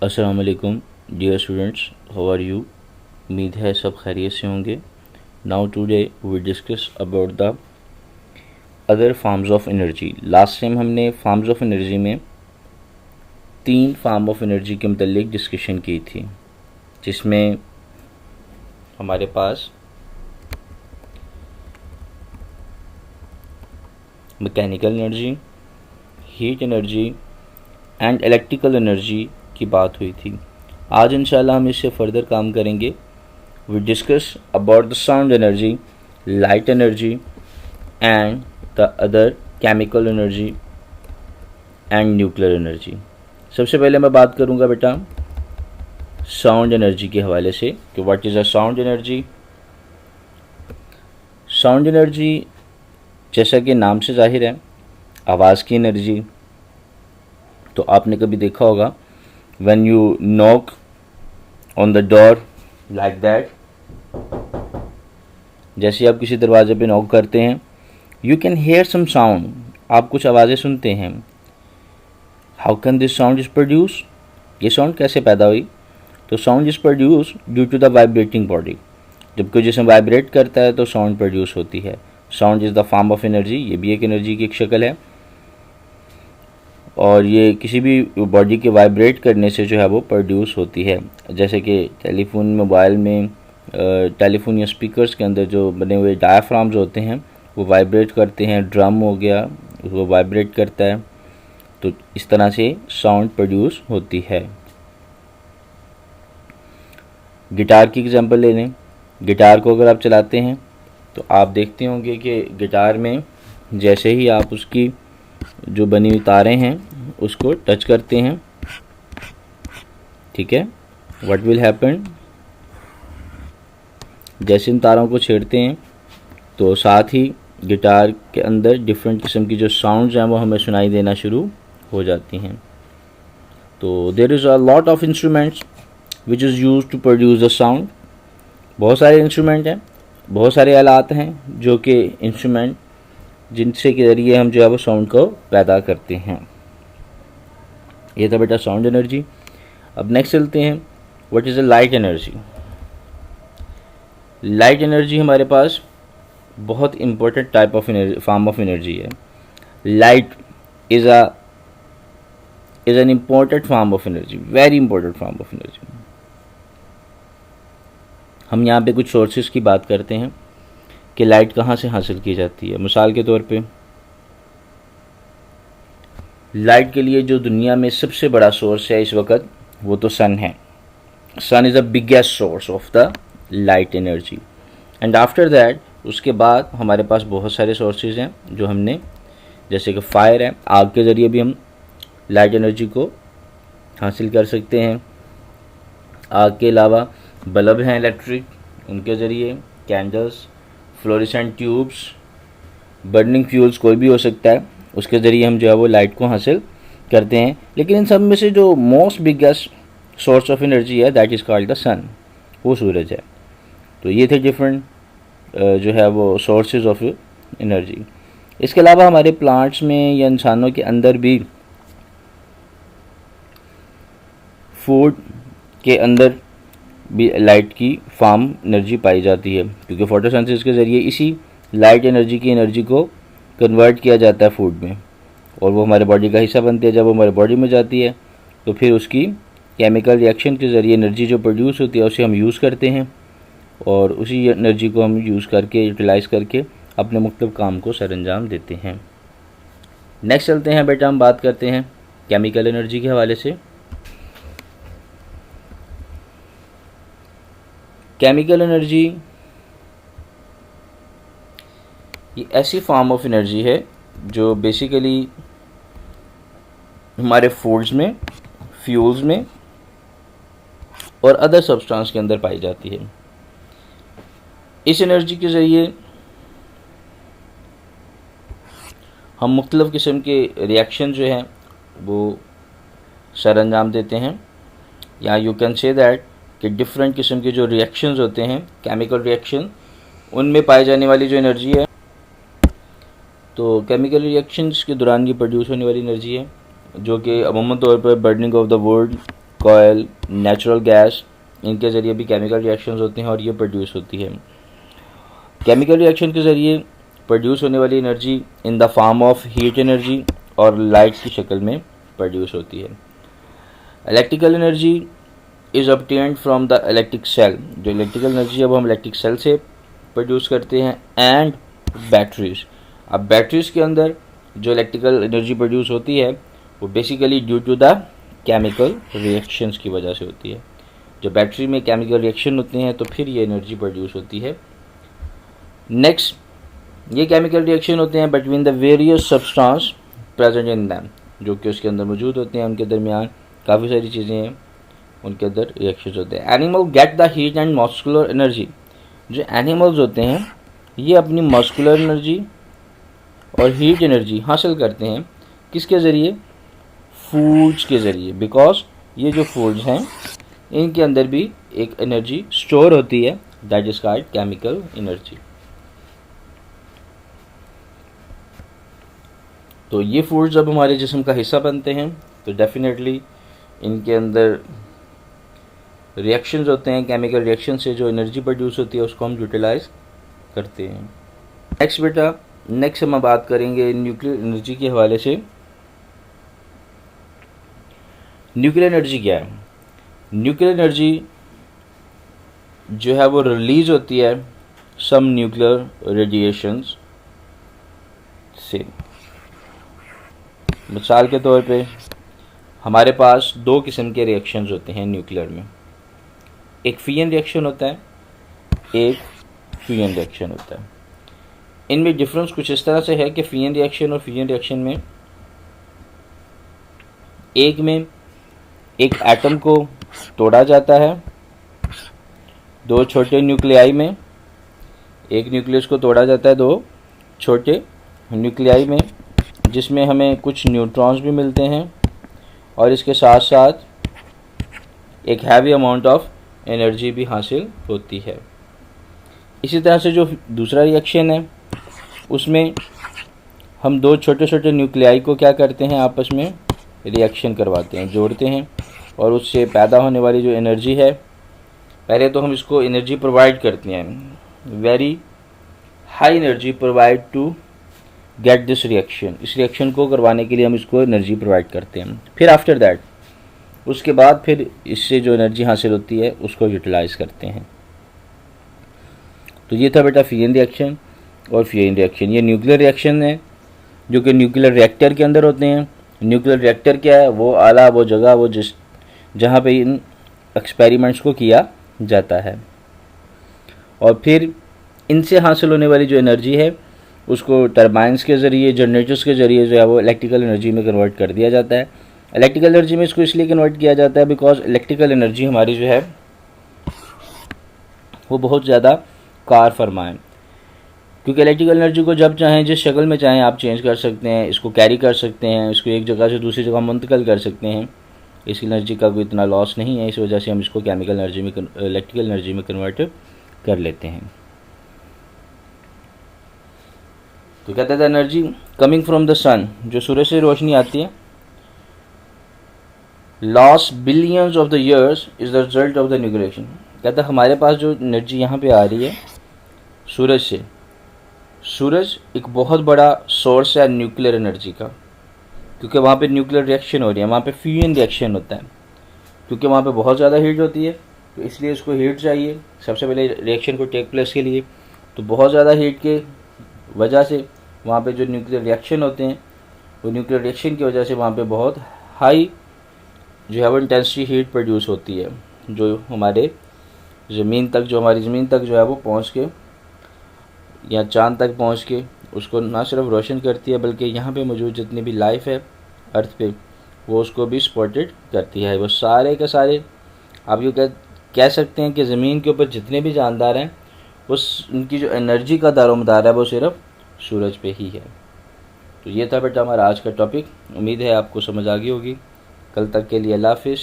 अस्सलाम वालेकुम dear students, how are you. उम्मीद है सब खैरियत से होंगे। Now today we discuss about the other forms of energy. Last time हमने फॉर्म्स ऑफ एनर्जी में 3 फॉर्म ऑफ एनर्जी के मतलब डिस्कशन की थी, जिसमें हमारे पास mechanical energy, heat energy and electrical energy की बात हुई थी। आज इंशाल्लाह हम इससे फर्दर काम करेंगे। We discuss about the sound energy, light energy and the other chemical energy and nuclear energy. सबसे पहले मैं बात करूंगा बेटा साउंड एनर्जी के हवाले से कि what is a sound energy. Sound energy जैसा कि नाम से जाहिर है आवाज़ की एनर्जी। तो आपने कभी देखा होगा when you knock on the door like that, जैसे आप किसी दरवाजे पे नॉक करते हैं, you can hear some sound, आप कुछ आवाज़ें सुनते हैं। how can this sound is produced, ये साउंड कैसे पैदा हुई। तो sound is produce due to the vibrating body. जब कोई जिसम वाइब्रेट करता है तो साउंड प्रोड्यूस होती है। Sound is the form of energy, ये भी एक एनर्जी की एक शक्ल है और ये किसी भी बॉडी के वाइब्रेट करने से जो है वो प्रोड्यूस होती है। जैसे कि टेलीफोन, मोबाइल में टेलीफोन या स्पीकर्स के अंदर जो बने हुए डायाफ्राम्स होते हैं वो वाइब्रेट करते हैं। ड्रम हो गया वो वाइब्रेट करता है। तो इस तरह से साउंड प्रोड्यूस होती है। गिटार की एग्जांपल ले लें। गिटार को अगर आप चलाते हैं तो आप देखते होंगे कि गिटार में जैसे ही आप उसकी जो बनी हुई तारें हैं उसको टच करते हैं, ठीक है, व्हाट विल हैपन, जैसे इन तारों को छेड़ते हैं तो साथ ही गिटार के अंदर डिफरेंट किस्म की जो साउंड्स हैं वो हमें सुनाई देना शुरू हो जाती हैं। तो there is a lot of instruments which is use to produce the sound. बहुत सारे इंस्ट्रूमेंट हैं, बहुत सारे आलात हैं जो कि इंस्ट्रूमेंट जिनसे के ज़रिए हम जो है वो साउंड को पैदा करते हैं। ये था बेटा साउंड एनर्जी। अब नेक्स्ट चलते हैं, what is a light energy. Light energy हमारे पास बहुत important type of energy, form of energy है। Light is an important form of energy, very important form of energy. हम यहाँ पे कुछ सोर्सेज की बात करते हैं कि लाइट कहाँ से हासिल की जाती है। मिसाल के तौर पे लाइट के लिए जो दुनिया में सबसे बड़ा सोर्स है इस वक्त वो तो सन है। Sun is the biggest source of the light energy. And after that उसके बाद हमारे पास बहुत सारे सोर्सेज हैं जो हमने, जैसे कि फायर है, आग के ज़रिए भी हम लाइट एनर्जी को हासिल कर सकते हैं। आग के अलावा बल्ब हैं इलेक्ट्रिक, उनके ज़रिए, candles, fluorescent tubes, burning fuels कोई भी हो सकता है, उसके ज़रिए हम जो है वो लाइट को हासिल करते हैं। लेकिन इन सब में से जो most biggest source of energy है दैट इज़ कॉल्ड द सन, वो सूरज है। तो ये थे डिफरेंट जो है वो सोर्सेज ऑफ एनर्जी। इसके अलावा हमारे प्लांट्स में या इंसानों के अंदर भी फूड के अंदर भी लाइट की फॉर्म एनर्जी पाई जाती है, क्योंकि फोटोसिंथेसिस के ज़रिए इसी लाइट एनर्जी की एनर्जी को कन्वर्ट किया जाता है फूड में और वो हमारे बॉडी का हिस्सा बनती है। जब वो हमारे बॉडी में जाती है तो फिर उसकी केमिकल रिएक्शन के ज़रिए एनर्जी जो प्रोड्यूस होती है उसे हम यूज़ करते हैं और उसी एनर्जी को हम यूज़ करके, यूटिलाइज़ करके अपने मुख्तलिफ काम को सरअंजाम देते हैं। नेक्स्ट चलते हैं बेटा, हम बात करते हैं केमिकल एनर्जी के हवाले से। केमिकल एनर्जी ये ऐसी फॉर्म ऑफ एनर्जी है जो बेसिकली हमारे फूड्स में, फ्यूल्स में और अदर सब्सटेंस के अंदर पाई जाती है। इस एनर्जी के ज़रिए हम मुख्तलिफ़ किस्म के रिएक्शन जो हैं वो सर अंजाम देते हैं, या यू कैन से दैट कि डिफरेंट किस्म के जो रिएक्शंस होते हैं, केमिकल रिएक्शन, उनमें पाई जाने वाली जो एनर्जी है, तो केमिकल रिएक्शंस के दौरान ये प्रोड्यूस होने वाली एनर्जी है जो कि अमूमन तौर पर burning of the wood coal, natural gas, इनके ज़रिए भी केमिकल रिएक्शंस होते हैं और ये प्रोड्यूस होती है। केमिकल रिएक्शन के ज़रिए प्रोड्यूस होने वाली energy in the form of heat energy और लाइट की शक्ल में प्रोड्यूस होती है। Electrical energy is obtained from the electric cell, जो इलेक्ट्रिकल एनर्जी है वो हम इलेक्ट्रिक सेल से प्रोड्यूस करते हैं। एंड बैटरीज, अब बैटरीज के अंदर जो इलेक्ट्रिकल एनर्जी प्रोड्यूस होती है वो basically due to the chemical reactions की वजह से होती है। जब बैटरी में केमिकल रिएक्शन होते हैं तो फिर ये एनर्जी प्रोड्यूस होती है। नेक्स्ट, ये केमिकल रिएक्शन होते हैं between the various substance present in them, जो कि उसके अंदर मौजूद होते हैं, उनके दरमियान काफ़ी सारी चीज़ें हैं, उनके अंदर रिएक्शन होते हैं। Animal get the heat and muscular energy, जो एनिमल्स होते हैं ये अपनी मस्कुलर एनर्जी और हीट एनर्जी हासिल करते हैं किसके ज़रिए? फूड्स के ज़रिए, बिकॉज ये जो फूड्स हैं इनके अंदर भी एक एनर्जी स्टोर होती है, that is called chemical energy. तो ये फूड्स जब हमारे जिस्म का हिस्सा बनते हैं तो डेफिनेटली इनके अंदर रिएक्शंस होते हैं, केमिकल रिएक्शन से जो एनर्जी प्रोड्यूस होती है उसको हम यूटिलाइज करते हैं। नेक्स्ट बेटा, नेक्स्ट हम बात करेंगे न्यूक्लियर एनर्जी के हवाले से। न्यूक्लियर एनर्जी क्या है? न्यूक्लियर एनर्जी जो है वो रिलीज होती है सम न्यूक्लियर रेडिएशंस से। मिसाल के तौर पे हमारे पास दो किस्म के रिएक्शंस होते हैं न्यूक्लियर में, एक फियन रिएक्शन होता है, एक फ्यूजन रिएक्शन होता है। इनमें डिफरेंस कुछ इस तरह से है कि फियन रिएक्शन और फ्यूजन रिएक्शन में एक एटम को तोड़ा जाता है दो छोटे न्यूक्लियाई में, एक न्यूक्लियस को तोड़ा जाता है दो छोटे न्यूक्लियाई में, जिसमें हमें कुछ न्यूट्रॉन्स भी मिलते हैं और इसके साथ साथ एक हैवी अमाउंट ऑफ एनर्जी भी हासिल होती है। इसी तरह से जो दूसरा रिएक्शन है उसमें हम दो छोटे छोटे न्यूक्लियाई को क्या करते हैं, आपस में रिएक्शन करवाते हैं, जोड़ते हैं, और उससे पैदा होने वाली जो एनर्जी है, पहले तो हम इसको एनर्जी प्रोवाइड करते हैं, very high energy provide to get this reaction. इस रिएक्शन को करवाने के लिए हम इसको एनर्जी प्रोवाइड करते हैं। फिर आफ्टर दैट उसके बाद फिर इससे जो एनर्जी हासिल होती है उसको यूटिलाइज करते हैं। तो ये था बेटा फियन रिएक्शन और फ्यूजन रिएक्शन। ये न्यूक्लियर रिएक्शन है जो कि न्यूक्लियर रिएक्टर के अंदर होते हैं। न्यूक्लियर रिएक्टर क्या है? वो आला, वो जगह, वो जहाँ पे इन एक्सपेरिमेंट्स को किया जाता है, और फिर इनसे हासिल होने वाली जो एनर्जी है उसको टरबाइंस के ज़रिए, जनरेटर्स के ज़रिए जो है वो इलेक्ट्रिकल एनर्जी में कन्वर्ट कर दिया जाता है। इलेक्ट्रिकल एनर्जी में इसको इसलिए कन्वर्ट किया जाता है बिकॉज इलेक्ट्रिकल एनर्जी हमारी जो है वो बहुत ज़्यादा कार फरमा है, क्योंकि इलेक्ट्रिकल एनर्जी को जब चाहें, जिस शक्ल में चाहें आप चेंज कर सकते हैं, इसको कैरी कर सकते हैं, इसको एक जगह से दूसरी जगह मुंतकिल कर सकते हैं। इस एनर्जी का कोई इतना लॉस नहीं है, इस वजह से हम इसको केमिकल एनर्जी में, इलेक्ट्रिकल एनर्जी में कन्वर्ट कर लेते हैं। तो कहते थे एनर्जी कमिंग फ्रॉम द सन, जो सूरज से रोशनी आती है, loss billions of the years is the result of the nuclear reaction. कहता है हमारे पास जो एनर्जी यहाँ पे आ रही है सूरज से, सूरज एक बहुत बड़ा सोर्स है न्यूक्लियर एनर्जी का, क्योंकि वहाँ पे न्यूक्लियर रिएक्शन हो रही है, वहाँ पे फ्यूजन रिएक्शन होता है, क्योंकि वहाँ पे बहुत ज़्यादा हीट होती है, तो इसलिए उसको हीट चाहिए सबसे पहले रिएक्शन को टेक प्लेस के लिए। तो बहुत ज़्यादा हीट के वजह से वहाँ पे जो न्यूक्लियर रिएक्शन होते हैं, वो न्यूक्लियर रिएक्शन की वजह से वहाँ पे बहुत हाई जो है वो इंटेंसिटी हीट प्रोड्यूस होती है, जो हमारे ज़मीन तक, जो हमारी ज़मीन तक जो है वो पहुँच के, या चाँद तक पहुँच के उसको ना सिर्फ रोशन करती है, बल्कि यहाँ पे मौजूद जितनी भी लाइफ है अर्थ पे, वो उसको भी सपोर्टेड करती है। वो सारे के सारे आप यूँ कह सकते हैं कि ज़मीन के ऊपर जितने भी जानदार हैं, उस उनकी जो एनर्जी का दारोमदार है वो सिर्फ सूरज पे ही है। तो ये था बेटा हमारा आज का टॉपिक। उम्मीद है आपको समझ आ गई होगी। कल तक के लिए अल्लाह हाफिज़।